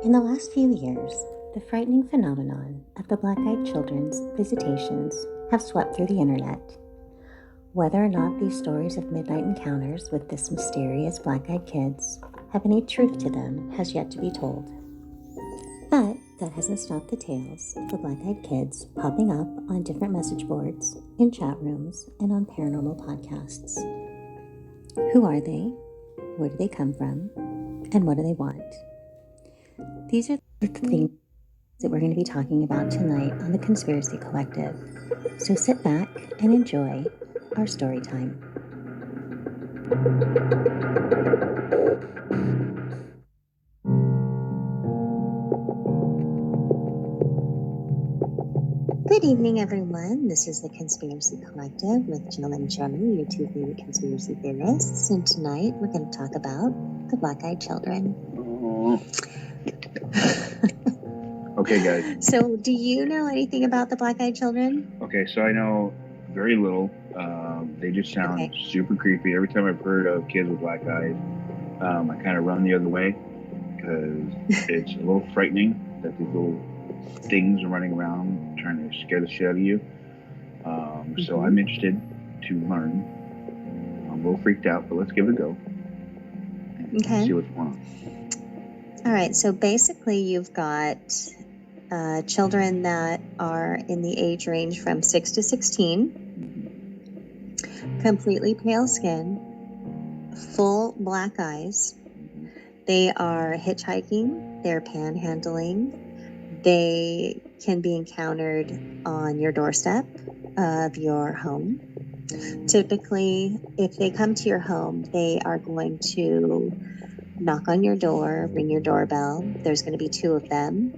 In the last few years, the frightening phenomenon of the black-eyed children's visitations have swept through the internet. Whether or not these stories of midnight encounters with this mysterious black-eyed kids have any truth to them has yet to be told. But that hasn't stopped the tales of the black-eyed kids popping up on different message boards, in chat rooms, and on paranormal podcasts. Who are they? Where do they come from? And what do they want? These are the things that we're going to be talking about tonight on the Conspiracy Collective. So sit back and enjoy our story time. Good evening, everyone. This is the Conspiracy Collective with Jill and Joe, your two favorite conspiracy theorists. And tonight we're going to talk about the black-eyed children. Okay, guys. So, do you know anything about the black-eyed children? Okay, so I know very little. They just sound super creepy. Every time I've heard of kids with black eyes, I kind of run the other way because it's a little frightening that these little things are running around trying to scare the shit out of you. So I'm interested to learn. I'm a little freaked out, but let's give it a go. And see what's going on. All right, so basically you've got children that are in the age range from 6 to 16, completely pale skin, full black eyes. They are hitchhiking, they're panhandling, they can be encountered on your doorstep of your home. Typically, if they come to your home, they are going to knock on your door, ring your doorbell. There's going to be two of them.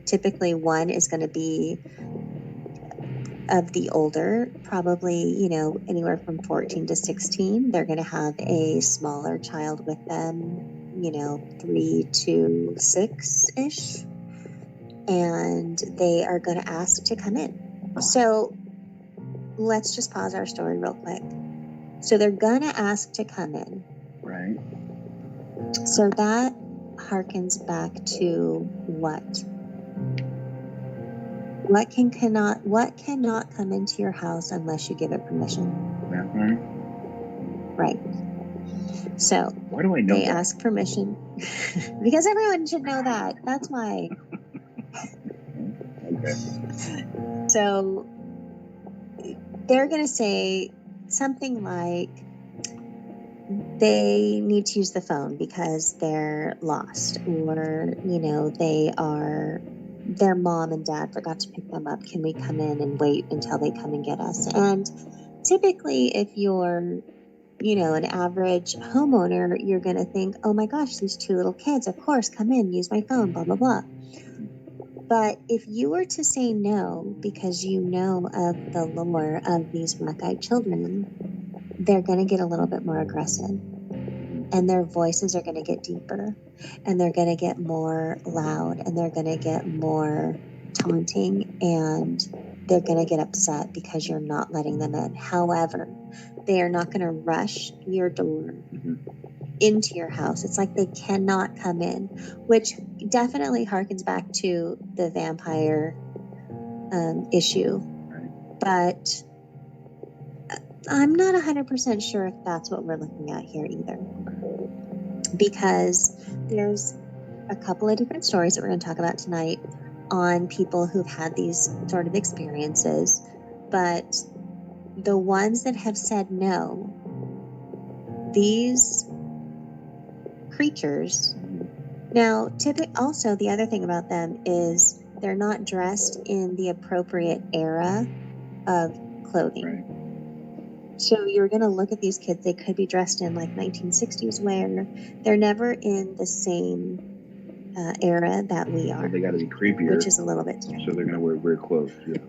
Typically, one is going to be of the older, probably, anywhere from 14 to 16. They're going to have a smaller child with them, 3 to 6-ish. And they are going to ask to come in. So let's just pause our story real quick. So they're going to ask to come in. Right. So that harkens back to what? What cannot come into your house unless you give it permission? Vampire. Right. So why do I know they that? ask permission because everyone should know that. That's why. Okay. So they're going to say something like they need to use the phone because they're lost, or their mom and dad forgot to pick them up. Can we come in and wait until they come and get us? And typically, if you're an average homeowner, you're going to think, oh my gosh, these two little kids, of course, come in, use my phone, blah blah blah. But if you were to say no because you know of the lore of these black-eyed children, they're going to get a little bit more aggressive, and their voices are going to get deeper, and they're going to get more loud, and they're going to get more taunting, and they're going to get upset because you're not letting them in. However, they are not going to rush your door into your house. It's like they cannot come in, which definitely harkens back to the vampire issue. But I'm not 100% sure if that's what we're looking at here either. Because there's a couple of different stories that we're going to talk about tonight on people who've had these sort of experiences, but the ones that have said no, these creatures. Now, also the other thing about them is they're not dressed in the appropriate era of clothing. Right. So you're going to look at these kids, they could be dressed in like 1960s wear. They're never in the same era that we are. Well, they got to be creepier. Which is a little bit strange. So they're going to wear weird clothes. Yeah.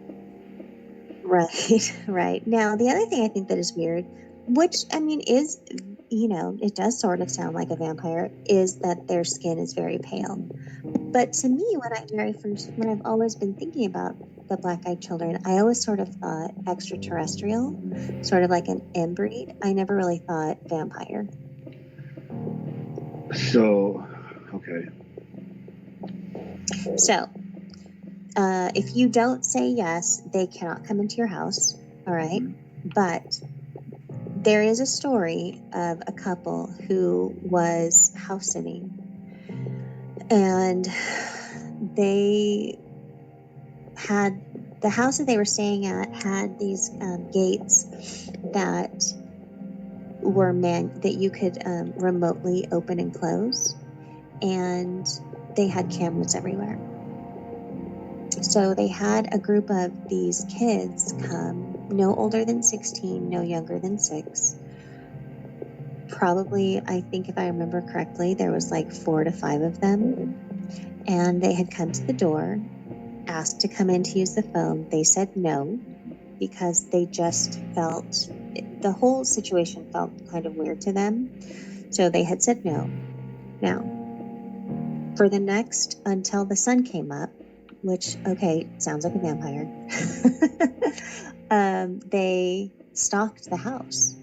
Right, right. Now, the other thing I think that is weird, which, I mean, is, it does sort of sound like a vampire, is that their skin is very pale. But to me, when I've always been thinking about the black-eyed children, I always sort of thought extraterrestrial, sort of like an inbreed. I never really thought vampire. So, okay. So, if you don't say yes, they cannot come into your house. All right. Mm-hmm. But there is a story of a couple who was house sitting, and they had the house that they were staying at had these gates that were that you could remotely open and close, and they had cameras everywhere. So they had a group of these kids come, no older than 16, no younger than 6. Probably, I think if I remember correctly, there was like 4 to 5 of them. And they had come to the door, asked to come in to use the phone. They said no, because they just felt, the whole situation felt kind of weird to them. So they had said no. Now, for the next, until the sun came up, which, okay, sounds like a vampire. They stalked the house.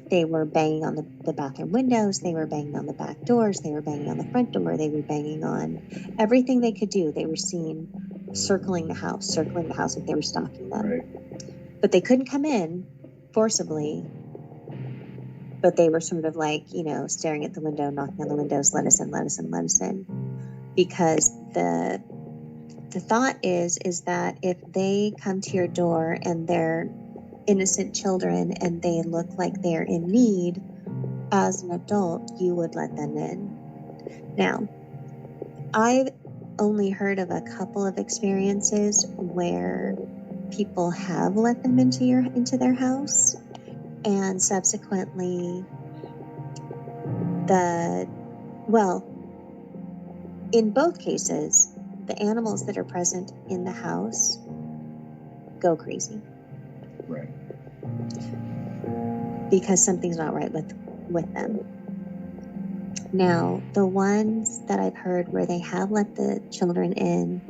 They were banging on the bathroom windows. They were banging on the back doors. They were banging on the front door. They were banging on everything they could do. They were seen circling the house like they were stalking them. Right. But they couldn't come in forcibly. But they were sort of like, staring at the window, knocking on the windows, let us in, let us in, let us in. Because the thought is that if they come to your door and they're innocent children and they look like they're in need, as an adult, you would let them in. Now, I've only heard of a couple of experiences where people have let them into their house, and subsequently in both cases, the animals that are present in the house go crazy. Right. Because something's not right with them. Now, the ones that I've heard where they have let the children in,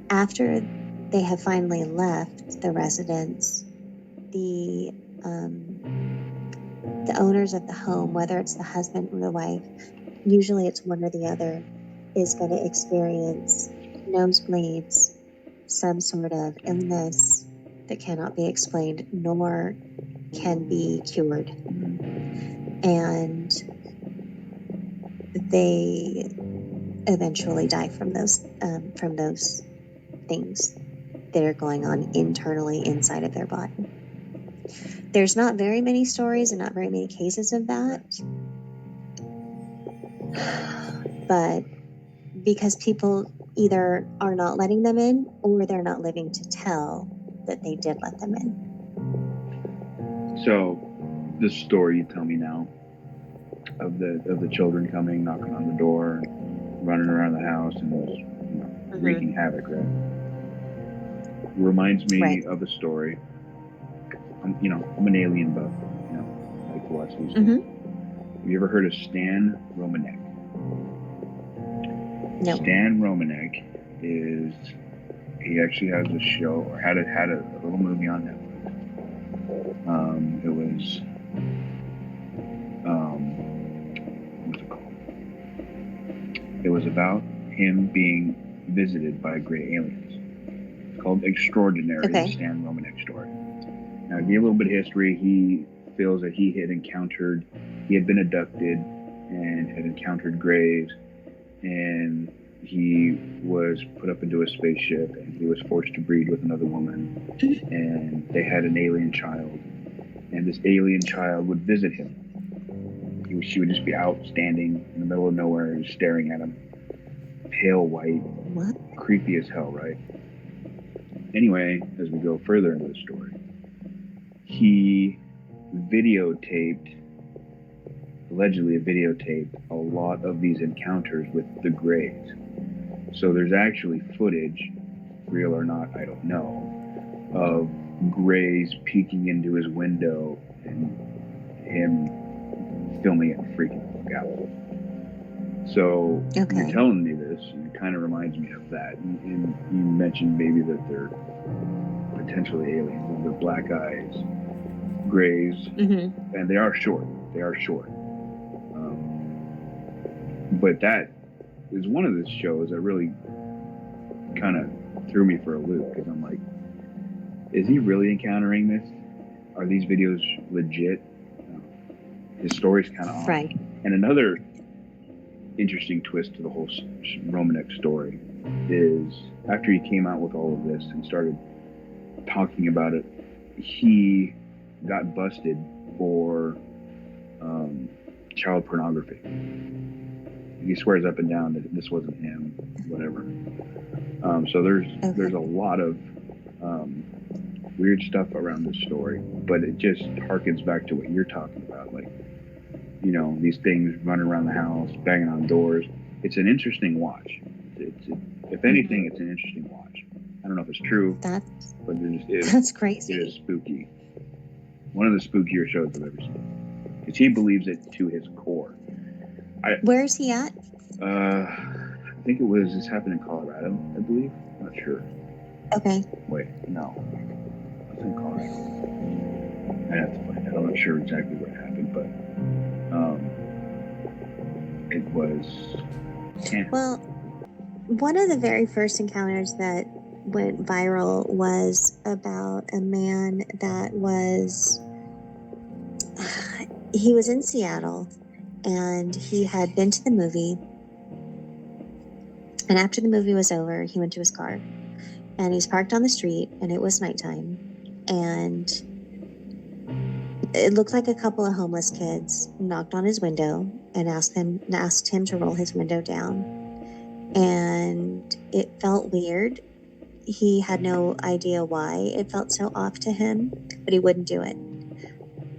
after they have finally left the residence, the owners of the home, whether it's the husband or the wife, usually it's one or the other, is going to experience nosebleeds, some sort of illness that cannot be explained nor can be cured. And they eventually die from those things that are going on internally inside of their body. There's not very many stories and not very many cases of that. But because people either are not letting them in or they're not living to tell that they did let them in. So, the story you tell me now of the children coming, knocking on the door, running around the house, and wreaking havoc, right? Reminds me of a story. I'm an alien buff. I like to watch these things. Have you ever heard of Stan Romanek? No. Stan Romanek he actually has a show, or had a little movie on Netflix. It was what's it called? It was about him being visited by gray aliens. It's called Extraordinary, the Stan Romanek story. Now, to give a little bit of history, he feels that he had been abducted and had encountered grays, and he was put up into a spaceship, and he was forced to breed with another woman, and they had an alien child, and this alien child would visit him. She would just be out standing in the middle of nowhere, just staring at him, pale white, What? creepy as hell, right? Anyway, as we go further into the story, he allegedly videotaped a lot of these encounters with the Greys. So there's actually footage, real or not, I don't know, of Greys peeking into his window and him filming it and freaking the fuck out. So Okay. you're telling me this, and it kind of reminds me of that. And you mentioned maybe that they're potentially aliens, and they're black eyes, Greys, Mm-hmm. and they are short. But that is one of the shows that really kind of threw me for a loop, because I'm like, is he really encountering this? Are these videos legit? His story's kind of off. Right. And another interesting twist to the whole Romanek story is after he came out with all of this and started talking about it, he got busted for child pornography. He swears up and down that this wasn't him, whatever. So there's a lot of weird stuff around this story, but it just harkens back to what you're talking about, like, you know, these things running around the house, banging on doors. It's an interesting watch. If anything, it's an interesting watch. I don't know if it's true, but That's crazy. It is spooky. One of the spookier shows I've ever seen. Because he believes it to his core. Where is he at? I think this happened in Colorado, I believe. I'm not sure. Okay. Wait, no. It's in Colorado. I have to find out. I'm not sure exactly what happened, but it was... Yeah. Well, one of the very first encounters that went viral was about a man that he was in Seattle, and he had been to the movie, and after the movie was over, he went to his car, and he's parked on the street, and it was nighttime, and it looked like a couple of homeless kids knocked on his window and asked him to roll his window down, and it felt weird. He had no idea why it felt so off to him, but he wouldn't do it.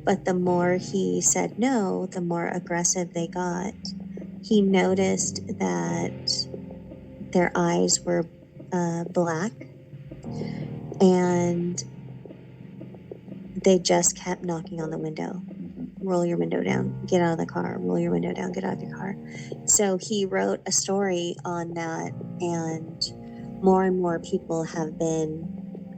But the more he said no, the more aggressive they got. He noticed that their eyes were black, and they just kept knocking on the window. Roll your window down, get out of the car. Roll your window down, get out of the car. So he wrote a story on that, and more people have been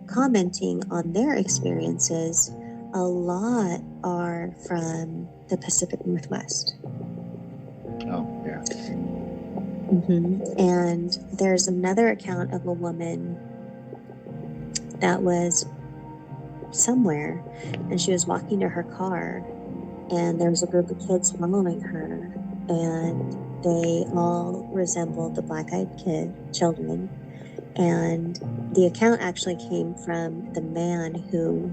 commenting on their experiences. A lot are from the Pacific Northwest. Oh, yeah. Mm-hmm. And there's another account of a woman that was somewhere, and she was walking to her car, and there was a group of kids following her, and they all resembled the black-eyed children. And the account actually came from the man who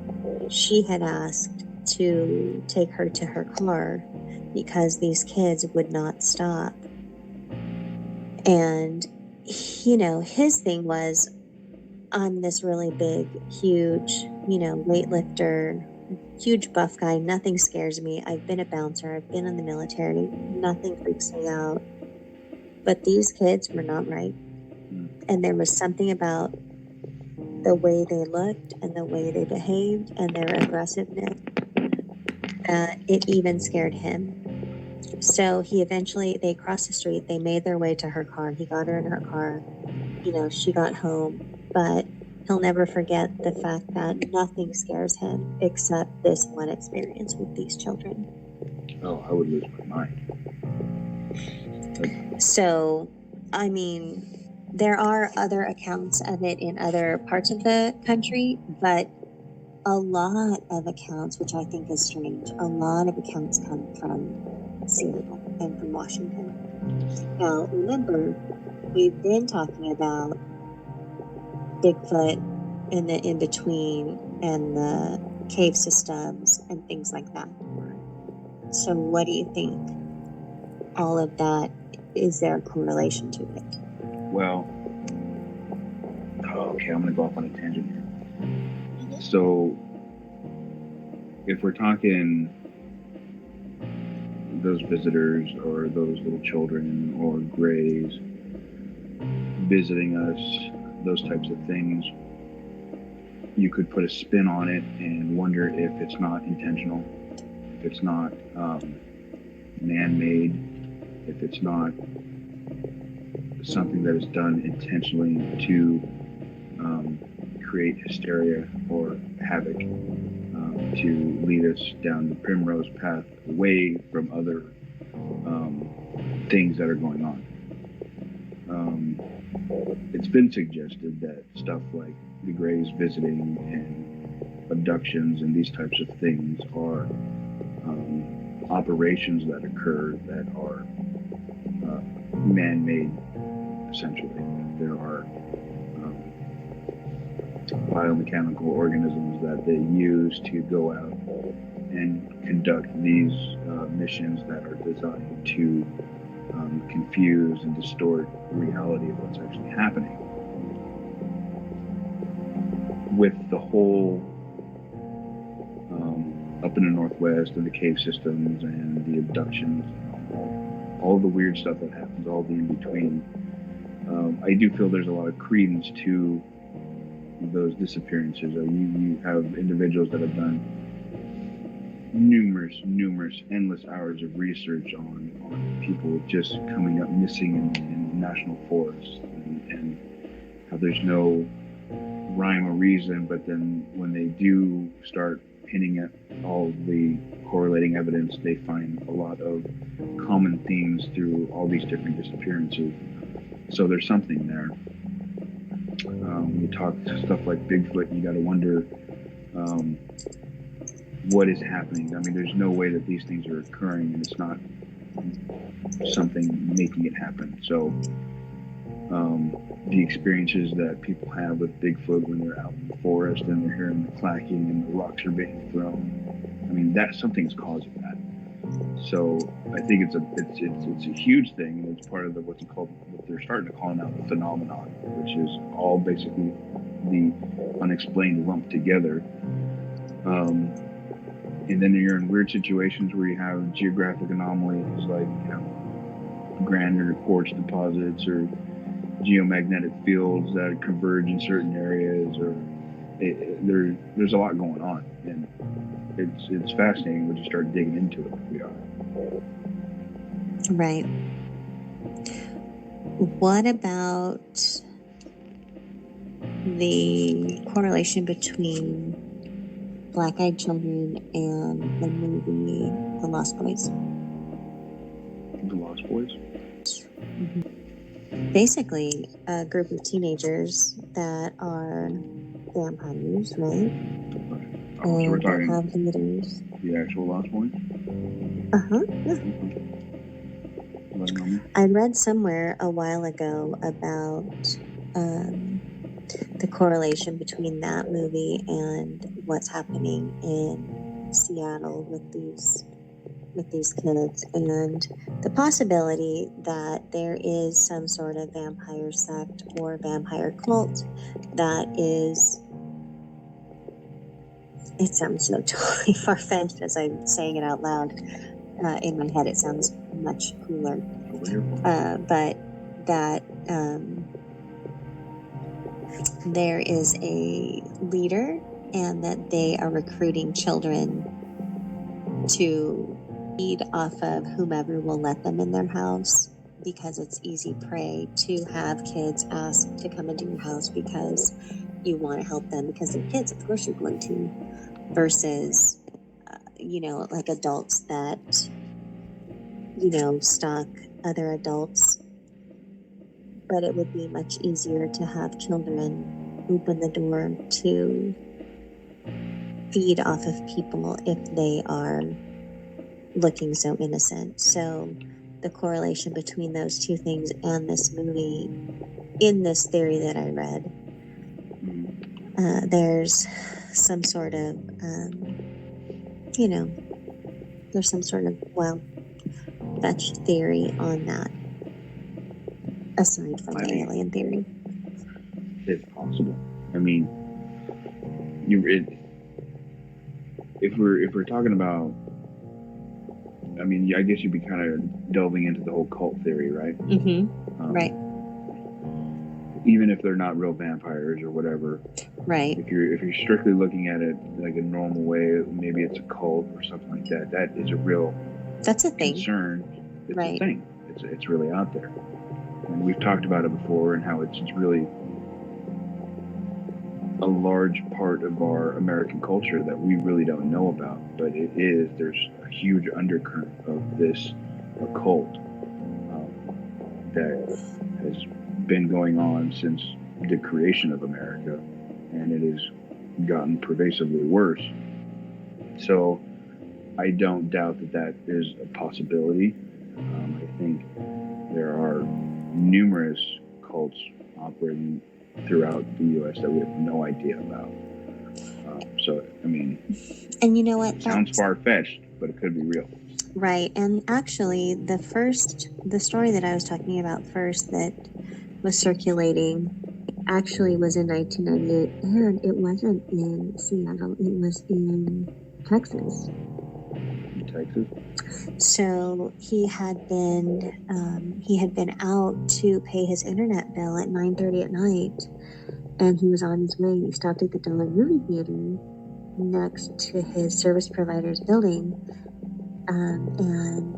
she had asked to take her to her car because these kids would not stop. And, you know, his thing was, I'm this really big, huge, weightlifter, huge buff guy. Nothing scares me. I've been a bouncer. I've been in the military. Nothing freaks me out. But these kids were not right. And there was something about the way they looked and the way they behaved and their aggressiveness that it even scared him. So they crossed the street. They made their way to her car. He got her in her car. She got home. But he'll never forget the fact that nothing scares him except this one experience with these children. Oh, I would lose my mind. So, I mean, there are other accounts of it in other parts of the country, but a lot of accounts, which I think is strange, a lot of accounts come from Seattle and from Washington. Now, remember, we've been talking about Bigfoot and the in-between and the cave systems and things like that. So what do you think? All of that, is there a correlation to it? Well, okay, I'm going to go off on a tangent here. So, if we're talking those visitors or those little children or grays visiting us, those types of things, you could put a spin on it and wonder if it's not intentional, if it's not man-made, if it's not something that is done intentionally to create hysteria or havoc, to lead us down the primrose path away from other things that are going on. It's been suggested that stuff like the Greys visiting and abductions and these types of things are operations that occur that are man-made, essentially. There are biomechanical organisms that they use to go out and conduct these missions that are designed to confuse and distort reality of what's actually happening. With the whole up in the Northwest and the cave systems and the abductions, all the weird stuff that happens, all the in-between, I do feel there's a lot of credence to those disappearances. You have individuals that have done numerous, endless hours of research on people just coming up missing in national forests, and how there's no rhyme or reason, but then when they do start pinning at all the correlating evidence, they find a lot of common themes through all these different disappearances. So there's something there. You talk stuff like Bigfoot, you got to wonder what is happening. I mean, there's no way that these things are occurring and it's not something making it happen. So the experiences that people have with Bigfoot when they're out in the forest and they're hearing the clacking and the rocks are being thrown, I mean, that something's causing that. So I think it's a huge thing, and it's part of what they're starting to call now the phenomenon, which is all basically the unexplained lumped together. And then you're in weird situations where you have geographic anomalies like, granite or quartz deposits or geomagnetic fields that converge in certain areas, or there's a lot going on, and it's fascinating when you start digging into it like we are. Right. What about the correlation between Black-Eyed Children and the movie The Lost Boys? The Lost Boys? Mm-hmm. Basically, a group of teenagers that are vampires, right? So we're talking have leaders. The actual Lost Boys? Yeah. I read somewhere a while ago about the correlation between that movie and what's happening in Seattle with these kids, and the possibility that there is some sort of vampire sect or vampire cult that is, it sounds so totally far-fetched as I'm saying it out loud. In my head it sounds much cooler, but that there is a leader and that they are recruiting children to feed off of whomever will let them in their house, because it's easy prey to have kids ask to come into your house because you want to help them because they're kids, of course you're going to, versus like adults that stalk other adults. But it would be much easier to have children open the door to feed off of people if they are looking so innocent. So the correlation between those two things and this movie in this theory that I read. There's some sort of, there's some sort of fetched theory on that, aside from the alien theory. It's possible. I mean, if we're talking about, I mean, I guess you'd be kind of delving into the whole cult theory, right? Mm-hmm. Right. Even if they're not real vampires or whatever. Right. If you're strictly looking at it like a normal way, maybe it's a cult or something like that. That is a real. That's a thing. Concern. It's right. a thing. It's really out there, and we've talked about it before, and how it's really a large part of our American culture that we really don't know about. But there's a huge undercurrent of this occult that has been going on since the creation of America, and it has gotten pervasively worse. So I don't doubt that is a possibility. I think there are numerous cults operating throughout the U.S. that we have no idea about. So, I mean, and you know what? It sounds far-fetched, but it could be real. Right. And actually, the story that I was talking about first that was circulating actually was in 1998, and it wasn't in Seattle. It was in Texas. Texas. So he had been out to pay his internet bill at 9:30 at night, and he was on his way. He stopped at the Dollar Movie Theater next to his service provider's building, and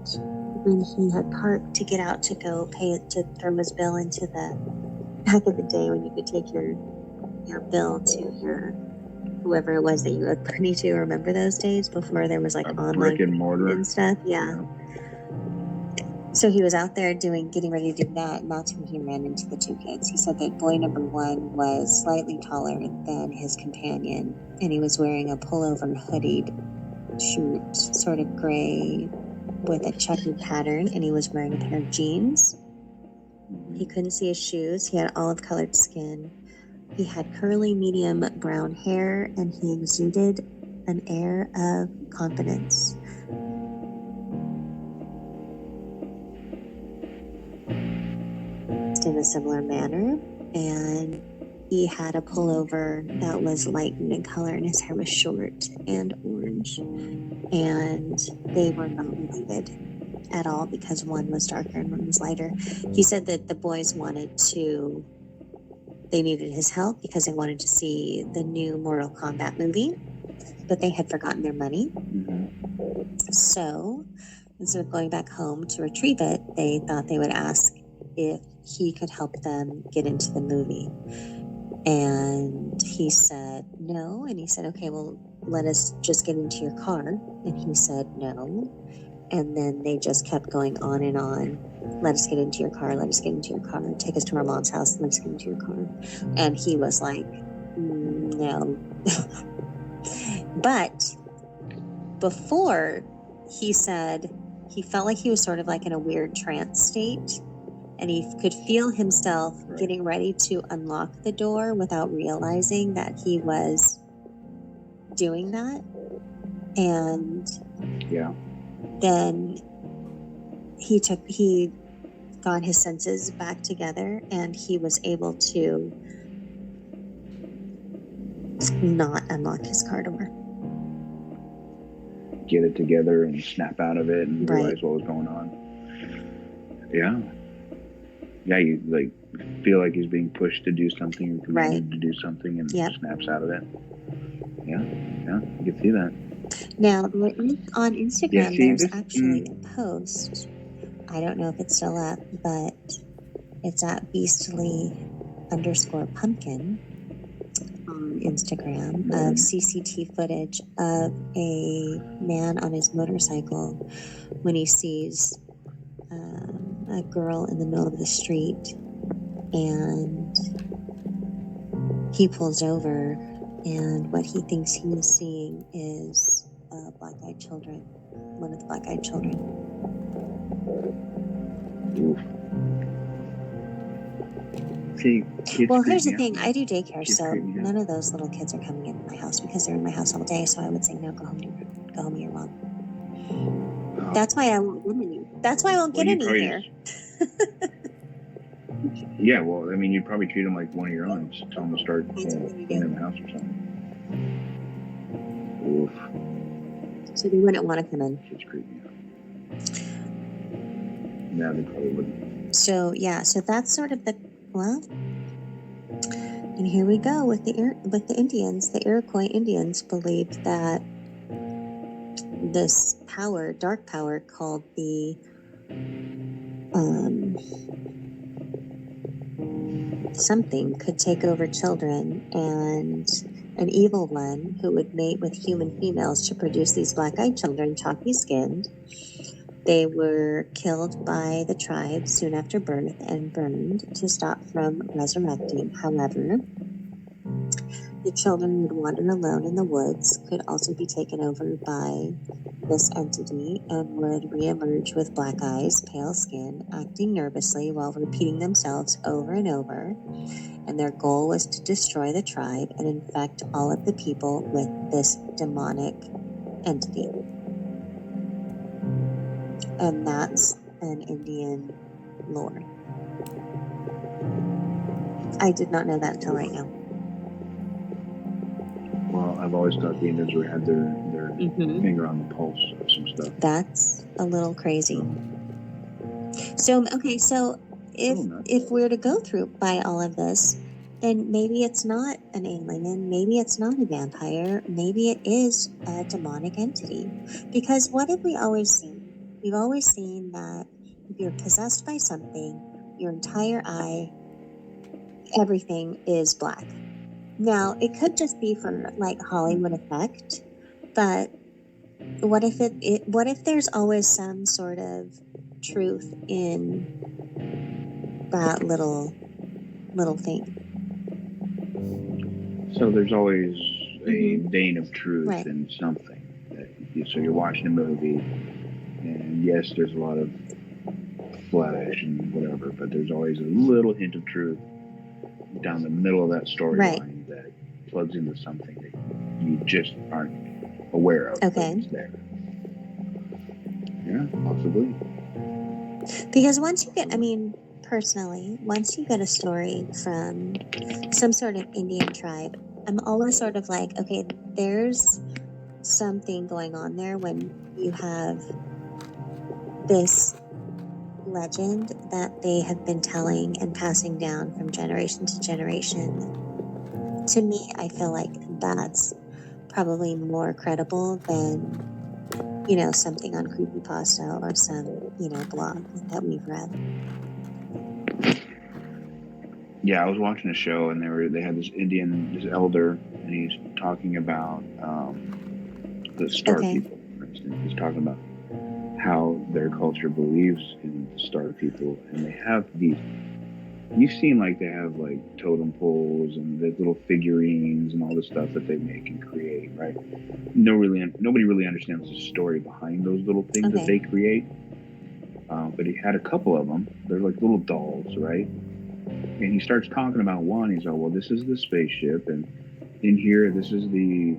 when he had parked to get out to go pay it, to throw his bill into the back of the day when you could take your bill to your whoever it was that you owed money to. Remember those days before there was like online brick and mortar and stuff? Yeah. So he was out there getting ready to do that, and that's when he ran into the two kids. He said that boy number one was slightly taller than his companion, and he was wearing a pullover hoodied shirt, sort of gray with a checkered pattern, and he was wearing a pair of jeans. He couldn't see his shoes. He had olive-colored skin. He had curly, medium brown hair, and he exuded an air of confidence. In a similar manner, and he had a pullover that was lightened in color, and his hair was short and orange, and they were not related at all because one was darker and one was lighter. He said that the boys they needed his help because they wanted to see the new Mortal Kombat movie, but they had forgotten their money. So instead of going back home to retrieve it, they thought they would ask if he could help them get into the movie. And he said no, and he said, okay, well, let us just get into your car. And he said no, and then they just kept going on and on. Let us get into your car, let us get into your car, take us to our mom's house, let us get into your car. And he was like, no. But before, he said he felt like he was sort of like in a weird trance state, and he could feel himself getting ready to unlock the door without realizing that he was doing that. And then he got his senses back together, and he was able to not unlock his car door. Get it together and snap out of it and realize what was going on. Yeah, you like feel like he's being pushed to do something, or commanded to do something, and snaps out of it. Yeah, you can see that. Now, on Instagram, there's actually a post. I don't know if it's still up, but it's at beastly_pumpkin on Instagram of CCTV footage of a man on his motorcycle when he sees a girl in the middle of the street, and he pulls over, and what he thinks he is seeing is black-eyed children, one of the black-eyed children. Oof. See, kids Well, creep here's the me out, thing. man. I do daycare, Kids so creep me out. none of those little kids are coming into my house because they're in my house all day. So I would say, no, go home to your mom. Oh, That's why I won't get any. That's why I won't well, get you any probably here. yeah, well, I mean, you'd probably treat them like one of your own. Just tell them to start That's what you cleaning do. the house or something. Oof. So they wouldn't want to come in. Kids creep me out. No, they probably wouldn't. So yeah, so that's sort of the and here we go with the Indians. The Iroquois Indians believed that this power, dark power, called the something, could take over children, and an evil one who would mate with human females to produce these black-eyed children, chalky-skinned. They were killed by the tribe soon after birth and burned to stop from resurrecting. However, the children would wander alone in the woods, could also be taken over by this entity, and would reemerge with black eyes, pale skin, acting nervously while repeating themselves over and over. And their goal was to destroy the tribe and infect all of the people with this demonic entity. And that's an Indian lore. I did not know that until right now. Well, I've always thought the Indians had their finger on the pulse of some stuff. That's a little crazy. So, okay, so if we're to go through by all of this, then maybe it's not an alien, maybe it's not a vampire, maybe it is a demonic entity. Because what have we always seen? We've always seen that if you're possessed by something, your entire eye, everything is black. Now, it could just be from like Hollywood effect, but what if what if there's always some sort of truth in that little thing? So there's always a vein of truth in something. So you're watching a movie, and yes, there's a lot of flesh and whatever, but there's always a little hint of truth down the middle of that storyline that plugs into something that you just aren't aware of. Okay. It's there. Yeah, possibly. Because once you get, personally, once you get a story from some sort of Indian tribe, I'm always sort of like, okay, there's something going on there when you have this legend that they have been telling and passing down from generation to generation. To me, I feel like that's probably more credible than, something on Creepypasta or some, blog that we've read. Yeah, I was watching a show, and they had this elder, and he's talking about the star people, for instance. He's talking about how their culture believes in the star people, and they have these. You've seen they have totem poles and the little figurines and all the stuff that they make and create, right? Nobody really understands the story behind those little things that they create. But he had a couple of them. They're like little dolls, right? And he starts talking about one. He's like, well, this is the spaceship, and in here, this is the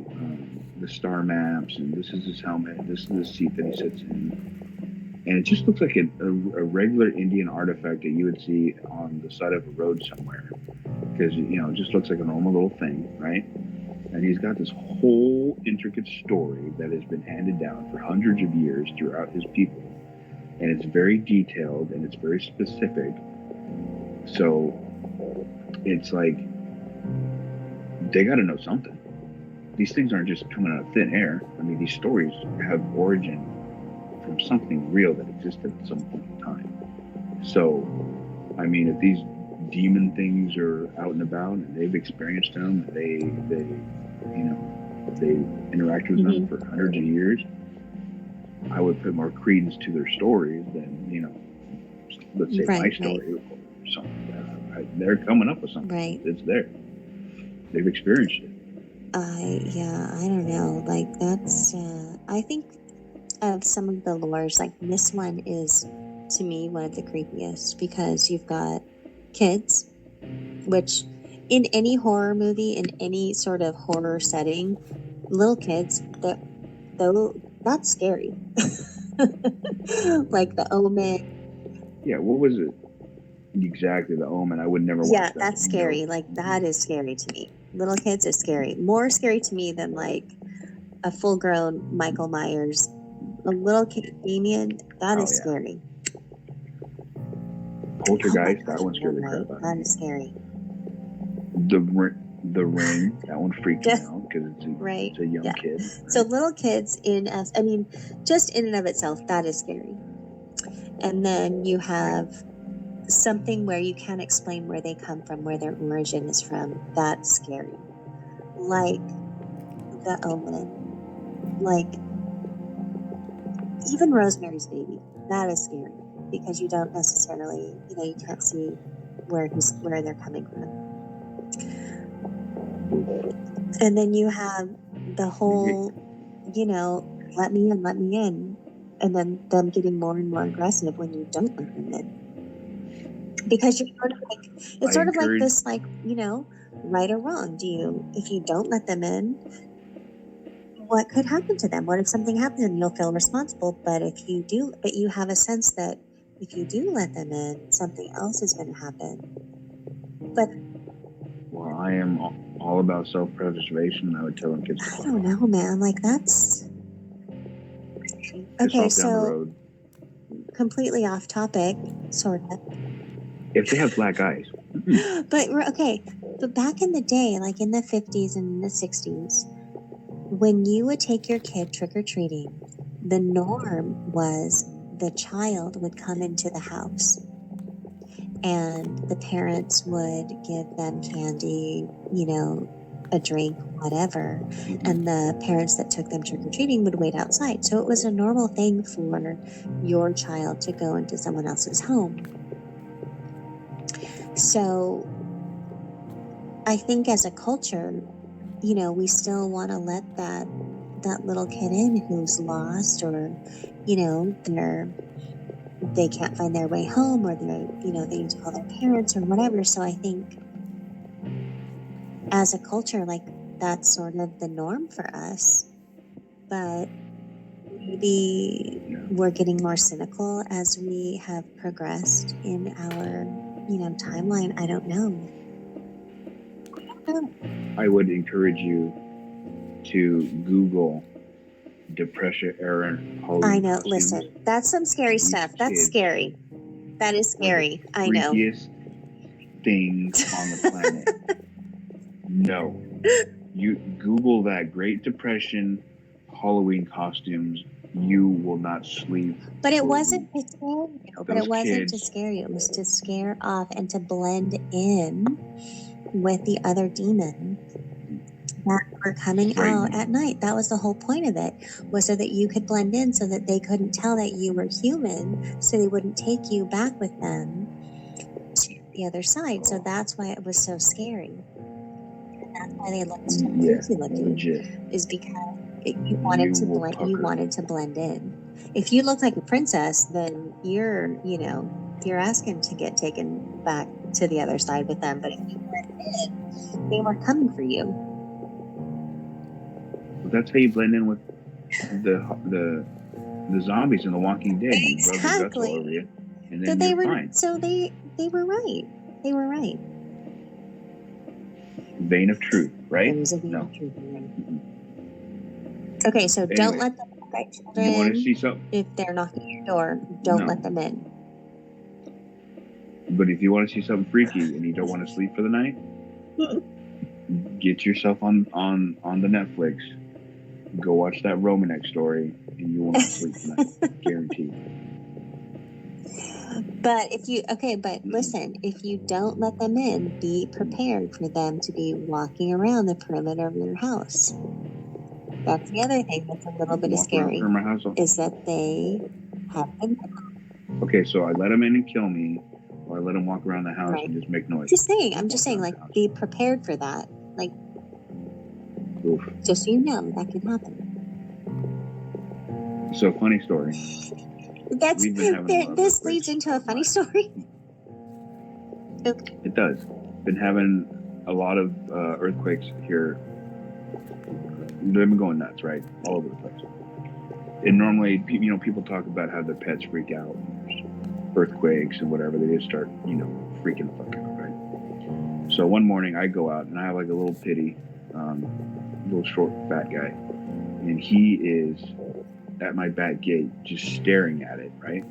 star maps, and this is his helmet, this is the seat that he sits in. And it just looks like a regular Indian artifact that you would see on the side of a road somewhere. Because, it just looks like a normal little thing, right? And he's got this whole intricate story that has been handed down for hundreds of years throughout his people. And it's very detailed, and it's very specific. So it's like they got to know something. These things aren't just coming out of thin air. These stories have origin from something real that existed at some point in time. So, if these demon things are out and about and they've experienced them, and they interact with them for hundreds of years, I would put more credence to their stories than, let's say my story or something. They're coming up with something. Right. It's there. They've experienced it. I don't know. That's, I think of some of the lores, this one is to me one of the creepiest, because you've got kids, which in any horror movie, in any sort of horror setting, little kids, that's scary. Like The Omen. Yeah, what was it? Exactly, The Omen. I would never watch Yeah, that. that's scary. Like, that is scary to me. Little kids are scary. More scary to me than like a full-grown Michael Myers. A little kid, Damien, that is scary. Poltergeist, Oh my that one gosh, scared the right? crap out of That me. is scary. The Ring, that one freaked me out because Right. it's a young Yeah. kid. Right? So little kids I mean, just in and of itself, that is scary. And then you have something where you can't explain where they come from, where their origin is from. That's scary. Like The Omen. Like even Rosemary's Baby. That is scary because you don't necessarily, you can't see where they're coming from. And then you have the whole, let me in. And then them getting more and more aggressive when you don't let them in. Because you're sort of like, it's sort of like this, like, right or wrong. If you don't let them in, what could happen to them? What if something happens and you'll feel responsible? But you have a sense that if you do let them in, something else is going to happen. But well, I am all about self-preservation. I would tell them kids. I don't know, man. Like that's okay. So completely off topic, sort of. If they have black eyes. But back in the day, like in the 50s and the 60s, when you would take your kid trick-or-treating, the norm was the child would come into the house and the parents would give them candy, a drink, whatever. Mm-hmm. And the parents that took them trick-or-treating would wait outside. So it was a normal thing for your child to go into someone else's home. So I think as a culture, we still want to let that little kid in who's lost, or, they can't find their way home, or they need to call their parents or whatever. So I think as a culture, like that's sort of the norm for us. But maybe we're getting more cynical as we have progressed in our, timeline. I don't know. I would encourage you to Google Depression era Halloween. I know. Listen, that's some scary stuff. That's scary. That is scary. I know. Freakiest things on the planet. No. You Google that Great Depression Halloween costumes. You will not sleep. But it wasn't to scare you. But it wasn't to scare you. It was to scare off and to blend in with the other demons that were coming out at night. That was the whole point of it, was so that you could blend in, so that they couldn't tell that you were human, so they wouldn't take you back with them to the other side. So that's why it was so scary. And that's why they looked so crazy looking, is because you wanted to blend in. If you look like a princess, then you're asking to get taken back to the other side with them. But if you blend in, they were coming for you. That's how you blend in with the zombies in The Walking Dead. Exactly. You rub the over you, and then you're fine. So they were right. They were right. Vein of truth, right? There was a vein of truth. Mm-hmm. Okay, so anyway, don't let them invite children. You want to see something? If they're knocking at your door, don't let them in. But if you want to see something freaky and you don't want to sleep for the night, get yourself on the Netflix. Go watch that Romanek story, and you will not sleep tonight, guaranteed. But listen, if you don't let them in, be prepared for them to be walking around the perimeter of your house. That's the other thing that's a little bit scary, is that they have them. Okay, so I let them in and kill me, or I let them walk around the house and just make noise. I'm just saying, like, be prepared for that. Like, just so you know, that can happen. So, funny story. That's We've been having a lot of this leads earthquakes. into a funny story. It does. Been having a lot of earthquakes here. They've been going nuts, right? All over the place. And normally, people talk about how their pets freak out when there's earthquakes and whatever. They just start, freaking the fuck out, right? So one morning I go out and I have like a little pitty, little short, fat guy. And he is at my back gate just staring at it, right?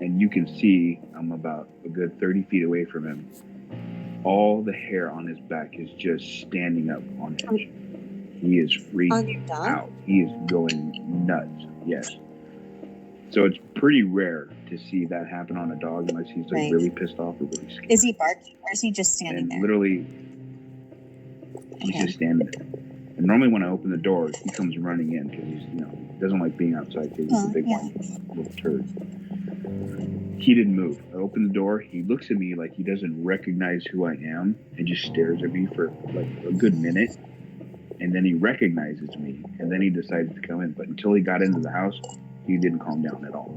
And you can see I'm about a good 30 feet away from him. All the hair on his back is just standing up on edge. He is On freaked your dog? out. He is going nuts. Yes. So it's pretty rare to see that happen on a dog unless he's like Right. really pissed off or really scared. Is he barking or is he just standing And there? literally, he's Okay. just standing there. And normally when I open the door, he comes running in because he's, he doesn't like being outside because he's a big yeah. white little turd. He didn't move. I opened the door. He looks at me like he doesn't recognize who I am and just stares at me for like a good minute. And then he recognizes me and then he decides to come in. But until he got into the house, he didn't calm down at all.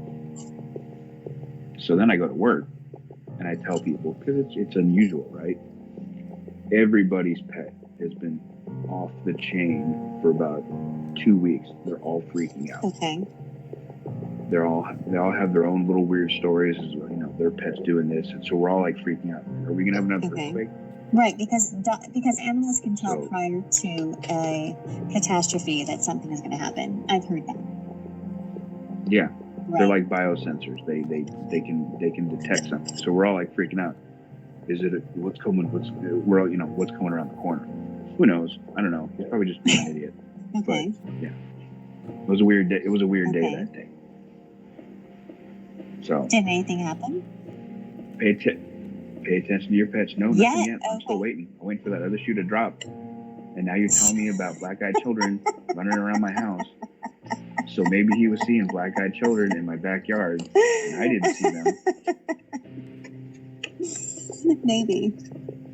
So then I go to work and I tell people, because it's unusual, right? Everybody's pet has been off the chain for about 2 weeks. They're all freaking out. Okay. They all have their own little weird stories. Their pet's doing this, and so we're all like freaking out. Are we gonna have another Okay. earthquake? Right, because animals can tell So- prior to a catastrophe that something is going to happen. I've heard that. Yeah, Right. they're like biosensors. They can detect something. So we're all like freaking out. Is it what's coming? What's coming around the corner? Who knows? I don't know. He's probably just being an idiot. Okay. It was a weird day. It was a weird day Okay. that day. So Did anything happen? pay attention to your pets. No, nothing Yeah, yet. I'm still okay. waiting. I'm waiting for that other shoe to drop. And now you're telling me about black-eyed children running around my house. So maybe he was seeing black-eyed children in my backyard, and I didn't see them. Maybe.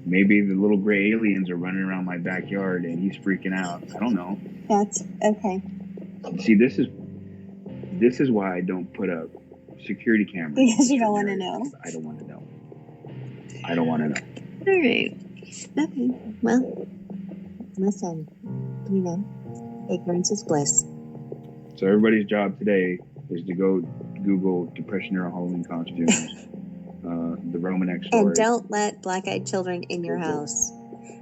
Maybe the little gray aliens are running around my backyard, and he's freaking out. I don't know. That's okay. See, this is why I don't put up security cameras. Because you in don't want to certain know. areas. I don't want to know. I don't want to know. All right. Okay. Well, listen, ignorance is bliss. So everybody's job today is to go Google Depression era Halloween costumes, the Roman X story. And don't let black-eyed children in your house.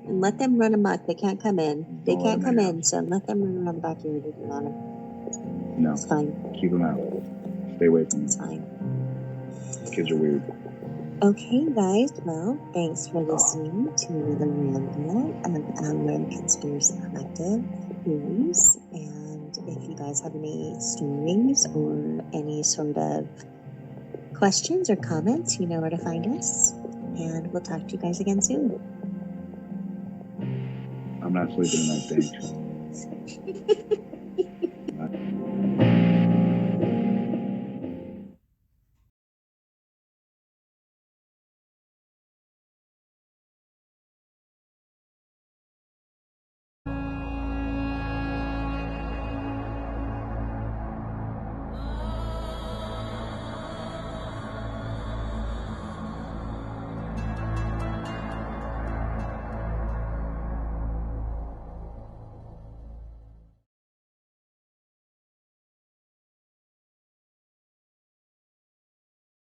And let them run amok. They can't come in. They Don't let can't them come in. in, so let them run around the backyard if you want them. No, It's fine. keep them out. Stay away from It's them. fine. Kids are weird. Okay, guys. Well, thanks for listening to the ramble of our Conspiracy Collective theories. And if you guys have any stories or any sort of questions or comments, you know where to find us. And we'll talk to you guys again soon. I'm not sleeping tonight, thanks.